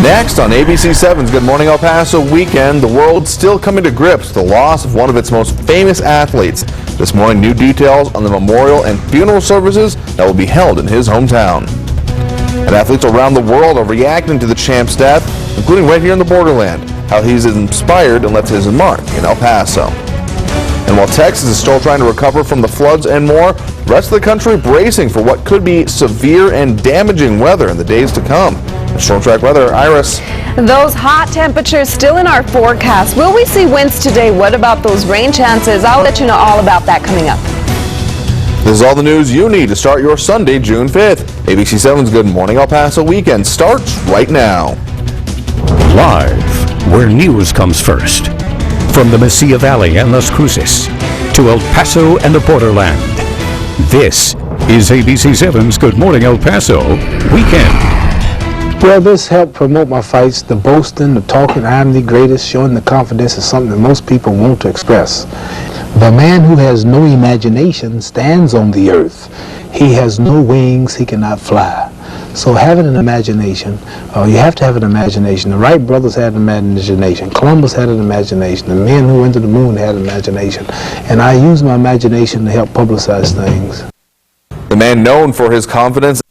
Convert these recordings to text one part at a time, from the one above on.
Next on ABC7's Good Morning El Paso weekend, the world's still coming to grips with the loss of one of its most famous athletes. This morning, new details on the memorial and funeral services that will be held in his hometown. And athletes around the world are reacting to the champ's death, including right here in the borderland, how he's inspired and left his mark in El Paso. And while Texas is still trying to recover from the floods and more, the rest of the country bracing for what could be severe and damaging weather in the days to come. Storm Track weather, Iris. Those hot temperatures still in our forecast. Will we see winds today? What about those rain chances? I'll let you know all about that coming up. This is all the news you need to start your Sunday, June 5th. ABC7's Good Morning El Paso weekend starts right now. Live, where news comes first. From the Mesilla Valley and Las Cruces to El Paso and the borderland. This is ABC7's Good Morning El Paso weekend. Well, this helped promote my fights, the boasting, the talking, I'm the greatest, showing the confidence is something that most people want to express. The man who has no imagination stands on the earth. He has no wings, he cannot fly. So having an imagination, you have to have an imagination. The Wright brothers had an imagination. Columbus had an imagination. The men who went to the moon had an imagination. And I use my imagination to help publicize things. The man known for his confidence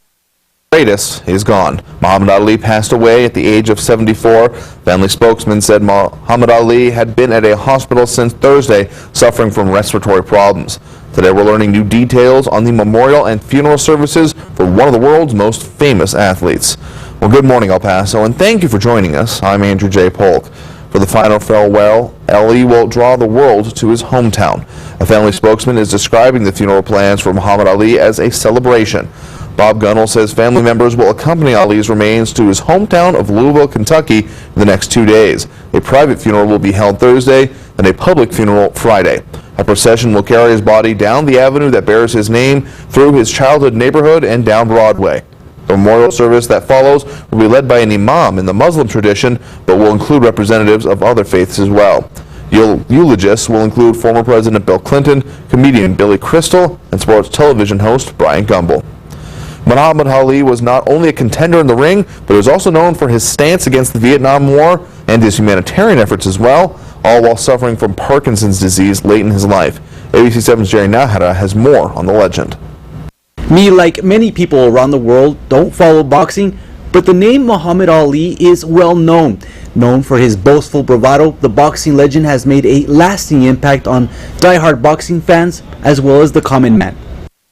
is gone. Muhammad Ali passed away at the age of 74. Family spokesman said Muhammad Ali had been at a hospital since Thursday, suffering from respiratory problems. Today we're learning new details on the memorial and funeral services for one of the world's most famous athletes. Well, good morning, El Paso, and thank you for joining us. I'm Andrew J. Polk. For the final farewell, Ali will draw the world to his hometown. A family spokesman is describing the funeral plans for Muhammad Ali as a celebration. Bob Gunnell says family members will accompany Ali's remains to his hometown of Louisville, Kentucky in the next 2 days. A private funeral will be held Thursday and a public funeral Friday. A procession will carry his body down the avenue that bears his name, through his childhood neighborhood, and down Broadway. The memorial service that follows will be led by an imam in the Muslim tradition, but will include representatives of other faiths as well. Eulogists will include former President Bill Clinton, comedian Billy Crystal, and sports television host Brian Gumbel. Muhammad Ali was not only a contender in the ring, but he was also known for his stance against the Vietnam War and his humanitarian efforts as well, all while suffering from Parkinson's disease late in his life. ABC7's Jerry Nahara has more on the legend. Me, like many people around the world, don't follow boxing, but the name Muhammad Ali is well known. Known for his boastful bravado, the boxing legend has made a lasting impact on die-hard boxing fans as well as the common man.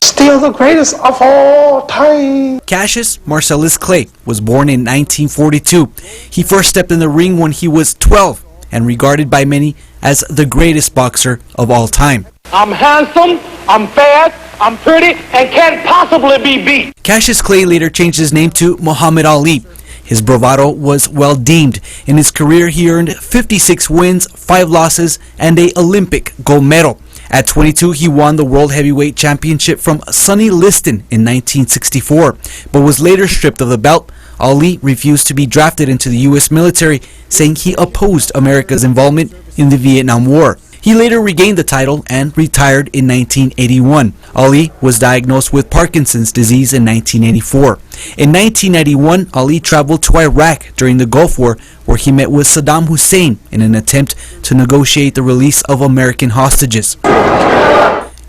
Still the greatest of all time. Cassius Marcellus Clay was born in 1942. He first stepped in the ring when he was 12 and regarded by many as the greatest boxer of all time. I'm handsome, I'm fast, I'm pretty, and can't possibly be beat. Cassius Clay later changed his name to Muhammad Ali. His bravado was well deemed. In his career, he earned 56 wins, 5 losses, and an Olympic gold medal. At 22, he won the World Heavyweight Championship from Sonny Liston in 1964, but was later stripped of the belt. Ali refused to be drafted into the U.S. military, saying he opposed America's involvement in the Vietnam War. He later regained the title and retired in 1981. Ali was diagnosed with Parkinson's disease in 1984. In 1991, Ali traveled to Iraq during the Gulf War, where he met with Saddam Hussein in an attempt to negotiate the release of American hostages.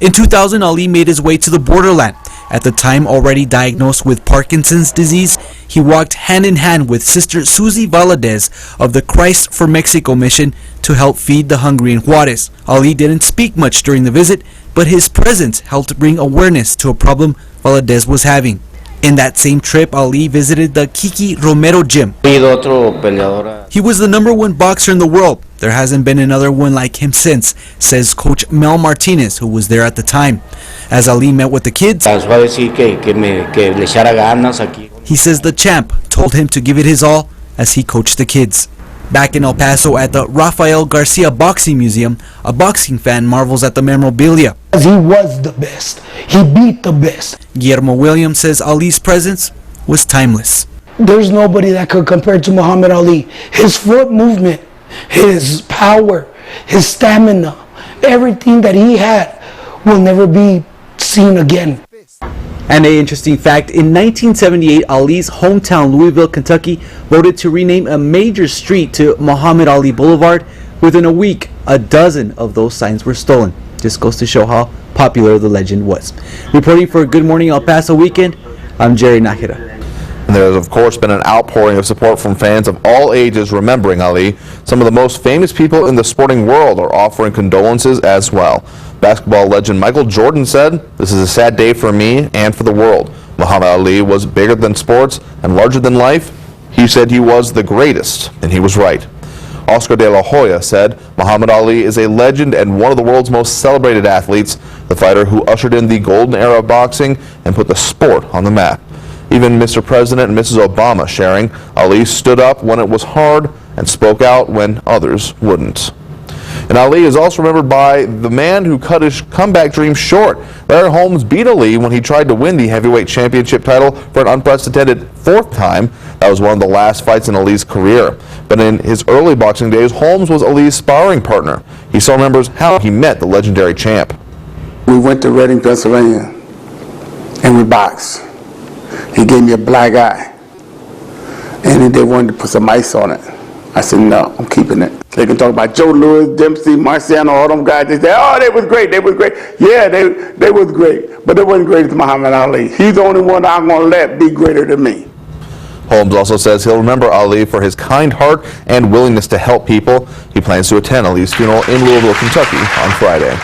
In 2000, Ali made his way to the borderland. At the time already diagnosed with Parkinson's disease, he walked hand in hand with Sister Susie Valadez of the Christ for Mexico mission to help feed the hungry in Juarez. Ali didn't speak much during the visit, but his presence helped bring awareness to a problem Valadez was having. In that same trip, Ali visited the Kiki Romero gym. He was the #1 boxer in the world. There hasn't been another one like him since, says Coach Mel Martinez, who was there at the time. As Ali met with the kids, he says the champ told him to give it his all as he coached the kids. Back in El Paso at the Rafael Garcia Boxing Museum, a boxing fan marvels at the memorabilia. He was the best. He beat the best. Guillermo Williams says Ali's presence was timeless. There's nobody that could compare to Muhammad Ali. His foot movement, his power, his stamina, everything that he had will never be seen again. And an interesting fact, in 1978, Ali's hometown, Louisville, Kentucky, voted to rename a major street to Muhammad Ali Boulevard. Within a week, a dozen of those signs were stolen. Just goes to show how popular the legend was. Reporting for Good Morning El Paso Weekend, I'm Jerry Nájera. And there has, of course, been an outpouring of support from fans of all ages remembering Ali. Some of the most famous people in the sporting world are offering condolences as well. Basketball legend Michael Jordan said, "This is a sad day for me and for the world. Muhammad Ali was bigger than sports and larger than life. He said he was the greatest, and he was right." Oscar de la Hoya said, "Muhammad Ali is a legend and one of the world's most celebrated athletes, the fighter who ushered in the golden era of boxing and put the sport on the map." Even Mr. President and Mrs. Obama sharing, Ali stood up when it was hard and spoke out when others wouldn't. And Ali is also remembered by the man who cut his comeback dream short. Larry Holmes beat Ali when he tried to win the heavyweight championship title for an unprecedented fourth time. That was one of the last fights in Ali's career. But in his early boxing days, Holmes was Ali's sparring partner. He still remembers how he met the legendary champ. We went to Reading, Pennsylvania, and we boxed. He gave me a black eye, and then they wanted to put some ice on it. I said, no, I'm keeping it. They can talk about Joe Louis, Dempsey, Marciano, all them guys. They say, oh, they was great, they was great. Yeah, they was great, but they wasn't great as Muhammad Ali. He's the only one I'm going to let be greater than me. Holmes also says he'll remember Ali for his kind heart and willingness to help people. He plans to attend Ali's funeral in Louisville, Kentucky on Friday.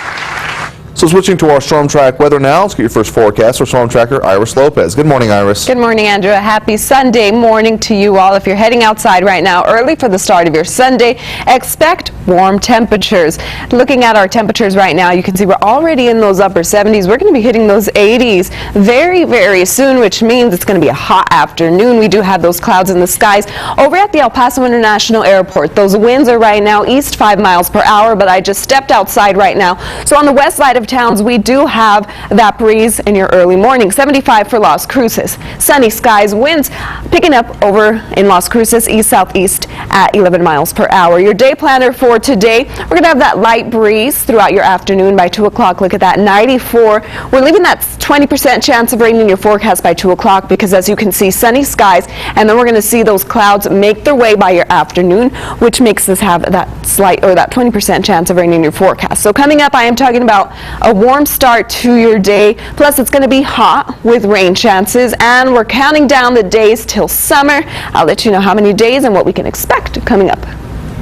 So switching to our Storm Track weather now, let's get your first forecast for Storm Tracker Iris Lopez. Good morning, Iris. Good morning, Andrew. A happy Sunday morning to you all. If you're heading outside right now early for the start of your Sunday, expect warm temperatures. Looking at our temperatures right now, you can see we're already in those upper 70s. We're going to be hitting those 80s very, very soon, which means it's going to be a hot afternoon. We do have those clouds in the skies. Over at the El Paso International Airport, those winds are right now east 5 miles per hour, but I just stepped outside right now. So on the west side of towns, we do have that breeze in your early morning. 75 for Las Cruces. Sunny skies, winds picking up over in Las Cruces east-southeast at 11 miles per hour. Your day planner for today, we're going to have that light breeze throughout your afternoon by 2 o'clock. Look at that, 94. We're leaving that 20% chance of rain in your forecast by 2 o'clock because, as you can see, sunny skies, and then we're going to see those clouds make their way by your afternoon, which makes us have that slight or that 20% chance of rain in your forecast. So coming up, I am talking about a warm start to your day, plus it's going to be hot with rain chances, and we're counting down the days till summer. I'll let you know how many days and what we can expect coming up.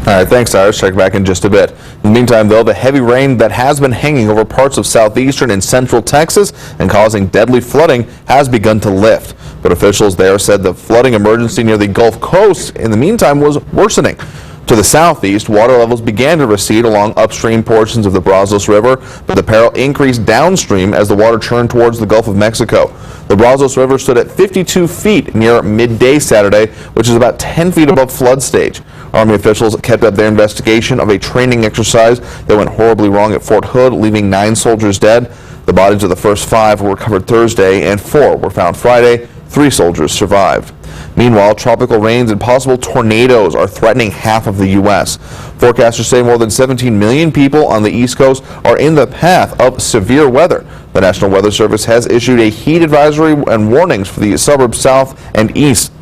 All right, thanks, Iris. Check back in just a bit. In the meantime, though, the heavy rain that has been hanging over parts of southeastern and central Texas and causing deadly flooding has begun to lift. But officials there said the flooding emergency near the Gulf Coast, in the meantime, was worsening. To the southeast, water levels began to recede along upstream portions of the Brazos River, but the peril increased downstream as the water turned towards the Gulf of Mexico. The Brazos River stood at 52 feet near midday Saturday, which is about 10 feet above flood stage. Army officials kept up their investigation of a training exercise that went horribly wrong at Fort Hood, leaving 9 soldiers dead. The bodies of the first 5 were recovered Thursday, and 4 were found Friday. 3 soldiers survived. Meanwhile, tropical rains and possible tornadoes are threatening half of the U.S. Forecasters say more than 17 million people on the East Coast are in the path of severe weather. The National Weather Service has issued a heat advisory and warnings for the suburbs south and east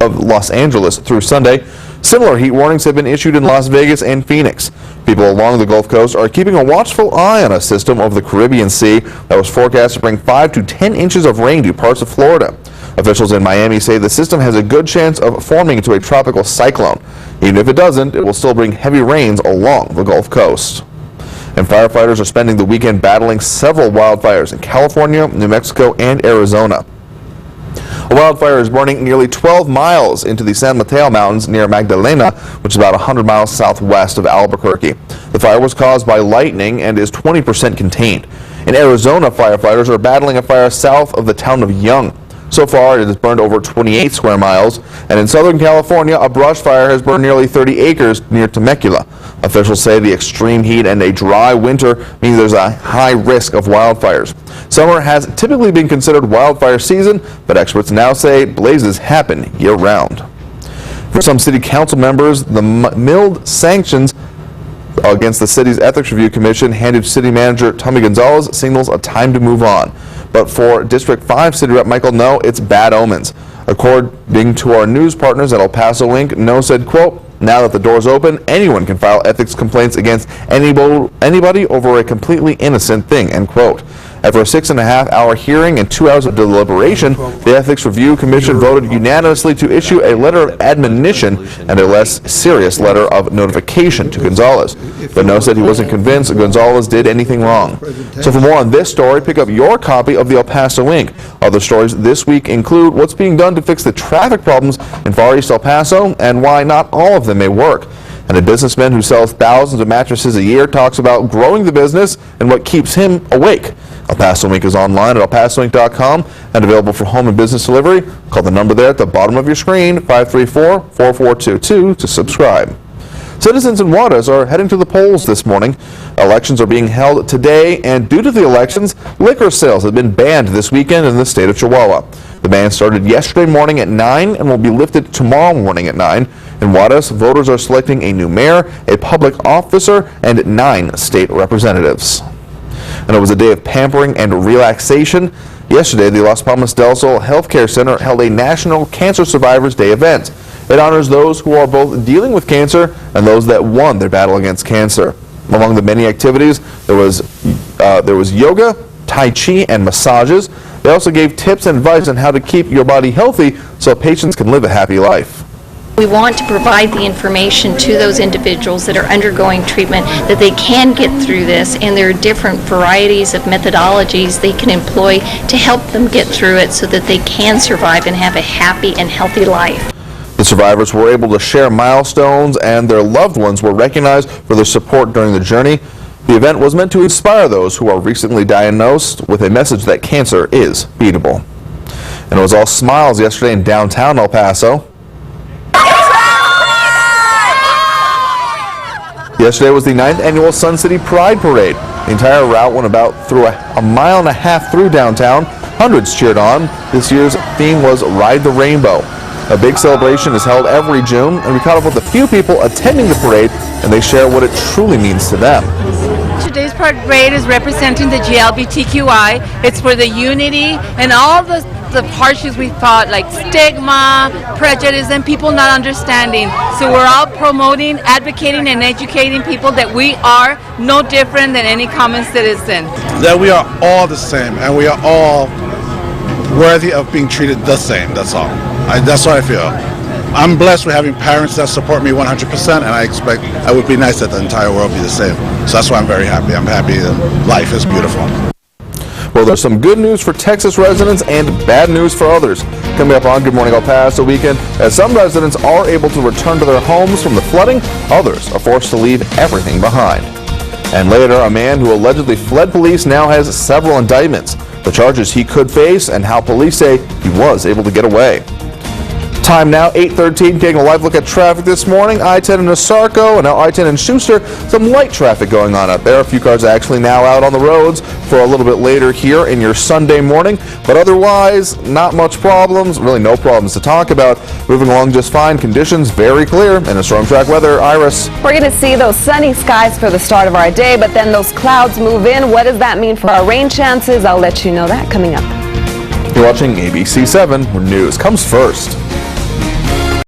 of Los Angeles through Sunday. Similar heat warnings have been issued in Las Vegas and Phoenix. People along the Gulf Coast are keeping a watchful eye on a system over the Caribbean Sea that was forecast to bring 5 to 10 inches of rain to parts of Florida. Officials in Miami say the system has a good chance of forming into a tropical cyclone. Even if it doesn't, it will still bring heavy rains along the Gulf Coast. And firefighters are spending the weekend battling several wildfires in California, New Mexico, and Arizona. A wildfire is burning nearly 12 miles into the San Mateo Mountains near Magdalena, which is about 100 miles southwest of Albuquerque. The fire was caused by lightning and is 20% contained. In Arizona, firefighters are battling a fire south of the town of Young. So far, it has burned over 28 square miles, and in Southern California, a brush fire has burned nearly 30 acres near Temecula. Officials say the extreme heat and a dry winter means there's a high risk of wildfires. Summer has typically been considered wildfire season, but experts now say blazes happen year-round. For some city council members, the mild sanctions against the city's Ethics Review Commission handed city manager Tommy Gonzalez signals a time to move on. But for District 5 City Rep Michael No, it's bad omens. According to our news partners at El Paso Inc., No said, quote, "Now that the door's open, anyone can file ethics complaints against anybody over a completely innocent thing," end quote. After a 6.5-hour hearing and 2 hours of deliberation, the Ethics Review Commission voted unanimously to issue a letter of admonition and a less serious letter of notification to Gonzalez. But No said he wasn't convinced Gonzalez did anything wrong. So for more on this story, pick up your copy of the El Paso Inc. Other stories this week include what's being done to fix the traffic problems in Far East El Paso and why not all of them may work. And a businessman who sells thousands of mattresses a year talks about growing the business and what keeps him awake. El Paso Inc. is online at KVIA.com and available for home and business delivery. Call the number there at the bottom of your screen, 534-4422, to subscribe. Citizens in Juarez are heading to the polls this morning. Elections are being held today, and due to the elections, liquor sales have been banned this weekend in the state of Chihuahua. The ban started yesterday morning at 9 and will be lifted tomorrow morning at 9. In Juarez, voters are selecting a new mayor, a public officer, and 9 state representatives. And it was a day of pampering and relaxation. Yesterday, the Las Palmas del Sol Healthcare Center held a National Cancer Survivors Day event. It honors those who are both dealing with cancer and those that won their battle against cancer. Among the many activities, there was yoga, tai chi, and massages. They also gave tips and advice on how to keep your body healthy so patients can live a happy life. We want to provide the information to those individuals that are undergoing treatment that they can get through this, and there are different varieties of methodologies they can employ to help them get through it so that they can survive and have a happy and healthy life. The survivors were able to share milestones, and their loved ones were recognized for their support during the journey. The event was meant to inspire those who are recently diagnosed with a message that cancer is beatable. And it was all smiles yesterday in downtown El Paso. Yesterday was the 9th annual Sun City Pride Parade. The entire route went about through a mile and a half through downtown. Hundreds cheered on. This year's theme was Ride the Rainbow. A big celebration is held every June, and we caught up with a few people attending the parade, and they share what it truly means to them. Today's parade is representing the GLBTQI. It's for the unity and all the hardships we fought, like stigma, prejudice, and people not understanding. So we're all promoting, advocating, and educating people that we are no different than any common citizen. That we are all the same, and we are all worthy of being treated the same, that's all. That's what I feel. I'm blessed with having parents that support me 100%, and I expect it would be nice that the entire world be the same. So that's why I'm very happy. I'm happy that life is beautiful. Well, there's some good news for Texas residents and bad news for others. Coming up on Good Morning El Paso weekend, as some residents are able to return to their homes from the flooding, others are forced to leave everything behind. And later, a man who allegedly fled police now has several indictments. The charges he could face and how police say he was able to get away. Time now, 8:13, taking a live look at traffic this morning. I-10 in Asarco and now I-10 in Schuster. Some light traffic going on out there. A few cars actually now out on the roads for a little bit later here in your Sunday morning. But otherwise, not much problems, really no problems to talk about. Moving along just fine. Conditions very clear. And a storm track weather, Iris. We're going to see those sunny skies for the start of our day, but then those clouds move in. What does that mean for our rain chances? I'll let you know that coming up. You're watching ABC 7, where news comes first.